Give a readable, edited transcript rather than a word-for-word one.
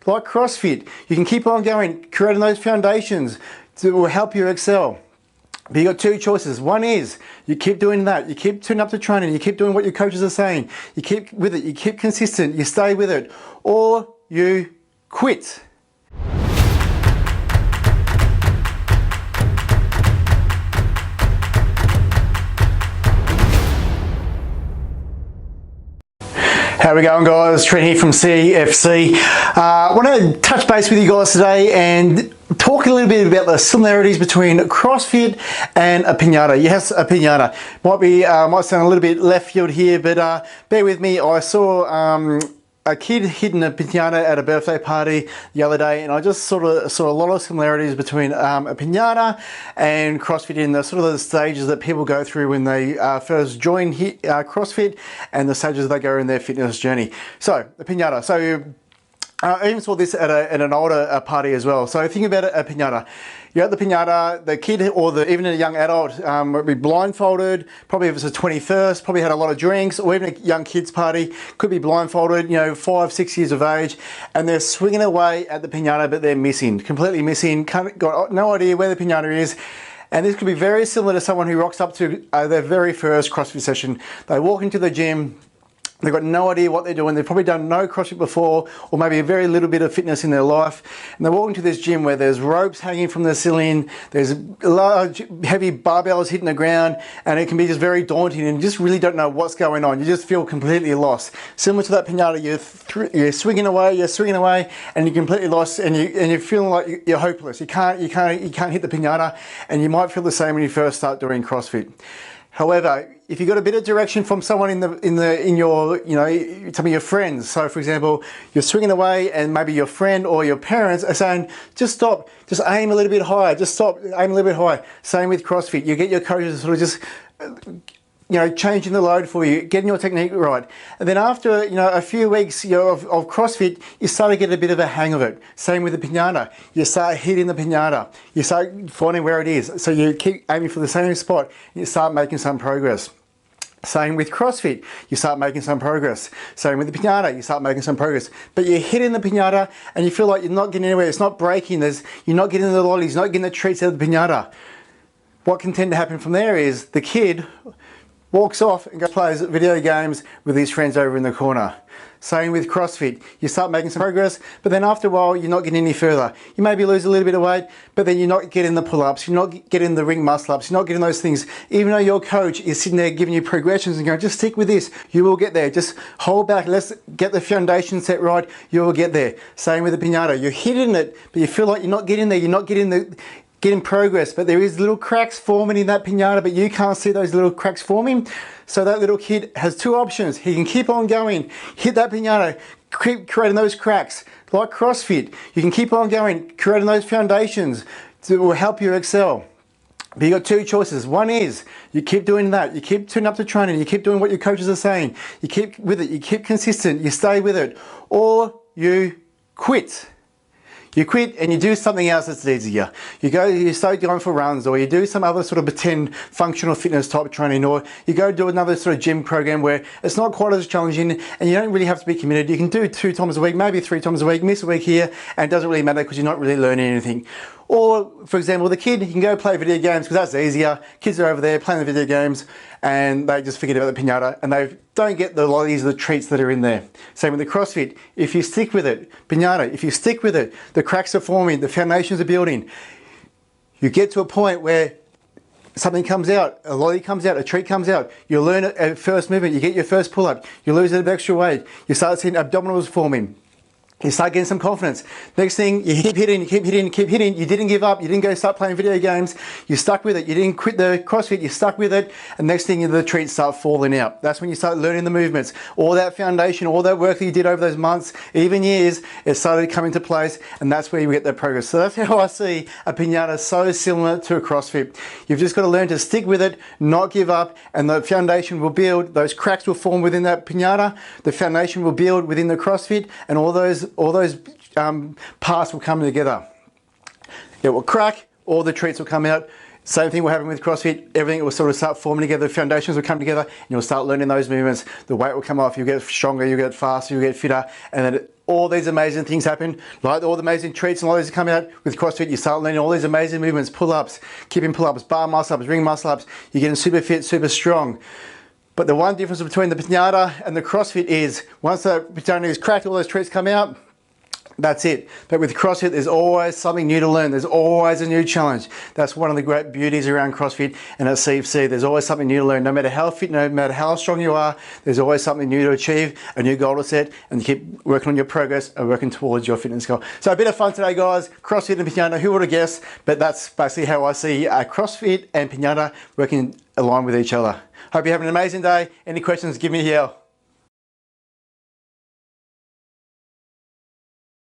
like CrossFit. You can keep on going, creating those foundations that will help you excel. But you've got two choices. One is you keep doing that, you keep tuning up to training, you keep doing what your coaches are saying, you keep with it, you keep consistent, you stay with it, or you quit. How we going, guys? Trent here from CFC. I want to touch base with you guys today and talk a little bit about the similarities between CrossFit and a pinata. Yes, a pinata. Might sound a little bit left field here, but bear with me. I saw a kid hitting a pinata at a birthday party the other day, and I just sort of saw a lot of similarities between a pinata and CrossFit in the sort of the stages that people go through when they first join CrossFit and the stages they go in their fitness journey. So the pinata. So I even saw this at an older party as well. So think about a pinata. You're at the pinata, the kid or even a young adult would be blindfolded, probably if it's a 21st, probably had a lot of drinks, or even a young kids party, could be blindfolded, 5, 6 years of age, and they're swinging away at the pinata, but they're missing, completely missing, got no idea where the pinata is. And this could be very similar to someone who rocks up to their very first CrossFit session. They walk into the gym, they've got no idea what they're doing. They've probably done no CrossFit before, or maybe a very little bit of fitness in their life. And they're walking to this gym where there's ropes hanging from the ceiling, there's large, heavy barbells hitting the ground, and it can be just very daunting and you just really don't know what's going on. You just feel completely lost. Similar to that pinata, you're swinging away, and you're completely lost, and you're feeling like you're hopeless. You can't hit the pinata, and you might feel the same when you first start doing CrossFit. However, if you got a bit of direction from someone in your some of your friends, so for example, you're swinging away and maybe your friend or your parents are saying, just stop, just aim a little bit higher, just stop, aim a little bit higher. Same with CrossFit, you get your coaches sort of just changing the load for you, getting your technique right. And then after a few weeks of CrossFit, you start to get a bit of a hang of it. Same with the pinata. You start hitting the pinata. You start finding where it is. So you keep aiming for the same spot, and you start making some progress. Same with CrossFit, you start making some progress. Same with the pinata, you start making some progress. But you're hitting the pinata and you feel like you're not getting anywhere, it's not breaking, you're not getting the lollies, you're not getting the treats out of the pinata. What can tend to happen from there is the kid walks off and goes plays video games with his friends over in the corner. Same with CrossFit. You start making some progress, but then after a while, you're not getting any further. You maybe lose a little bit of weight, but then you're not getting the pull-ups, you're not getting the ring muscle-ups, you're not getting those things. Even though your coach is sitting there giving you progressions and going, just stick with this, you will get there. Just hold back, let's get the foundation set right, you will get there. Same with the pinata. You're hitting it, but you feel like you're not getting there, you're not getting progress, but there is little cracks forming in that pinata, but you can't see those little cracks forming. So that little kid has two options. He can keep on going, hit that pinata, keep creating those cracks. Like CrossFit, you can keep on going, creating those foundations that will help you excel. But you've got two choices. One is you keep doing that, you keep tuning up to training, you keep doing what your coaches are saying, you keep with it, you keep consistent, you stay with it, or you quit. You quit and you do something else that's easier. You start going for runs, or you do some other sort of pretend functional fitness type training, or you go do another sort of gym program where it's not quite as challenging and you don't really have to be committed. You can do 2 times a week, maybe 3 times a week, miss a week here, and it doesn't really matter because you're not really learning anything. Or, for example, the kid, he can go play video games because that's easier. Kids are over there playing the video games and they just forget about the pinata and they don't get the lollies, the treats that are in there. Same with the CrossFit. If you stick with it, pinata, if you stick with it, the cracks are forming, the foundations are building. You get to a point where something comes out, a lolly comes out, a treat comes out, you learn it at first movement, you get your first pull-up, you lose a bit of extra weight, you start seeing abdominals forming. You start getting some confidence. Next thing, you keep hitting, you didn't give up, you didn't go start playing video games, you stuck with it, you didn't quit the CrossFit, you stuck with it, and next thing the treats start falling out. That's when you start learning the movements. All that foundation, all that work that you did over those months, even years, it started coming to place, and that's where you get that progress. So that's how I see a pinata so similar to a CrossFit. You've just got to learn to stick with it, not give up, and the foundation will build, those cracks will form within that pinata, the foundation will build within the CrossFit, and all those parts will come together. It will crack, all the treats will come out. Same thing will happen with CrossFit. Everything will sort of start forming together, the foundations will come together, and you'll start learning those movements. The weight will come off, you'll get stronger, you'll get faster, you'll get fitter, and then all these amazing things happen, like all the amazing treats and all these are coming out with CrossFit. You start learning all these amazing movements, pull-ups, keeping pull-ups, bar muscle-ups, ring muscle-ups. You're getting super fit, super strong. But the one difference between the Pinata and the CrossFit is once the Pinata is cracked, all those treats come out, that's it. But with CrossFit, there's always something new to learn. There's always a new challenge. That's one of the great beauties around CrossFit and at CFC. There's always something new to learn. No matter how fit, no matter how strong you are, there's always something new to achieve, a new goal to set, and keep working on your progress and working towards your fitness goal. So a bit of fun today, guys. CrossFit and Pinata, who would have guessed? But that's basically how I see CrossFit and Pinata working along with each other. Hope you have an amazing day. Any questions, give me a yell.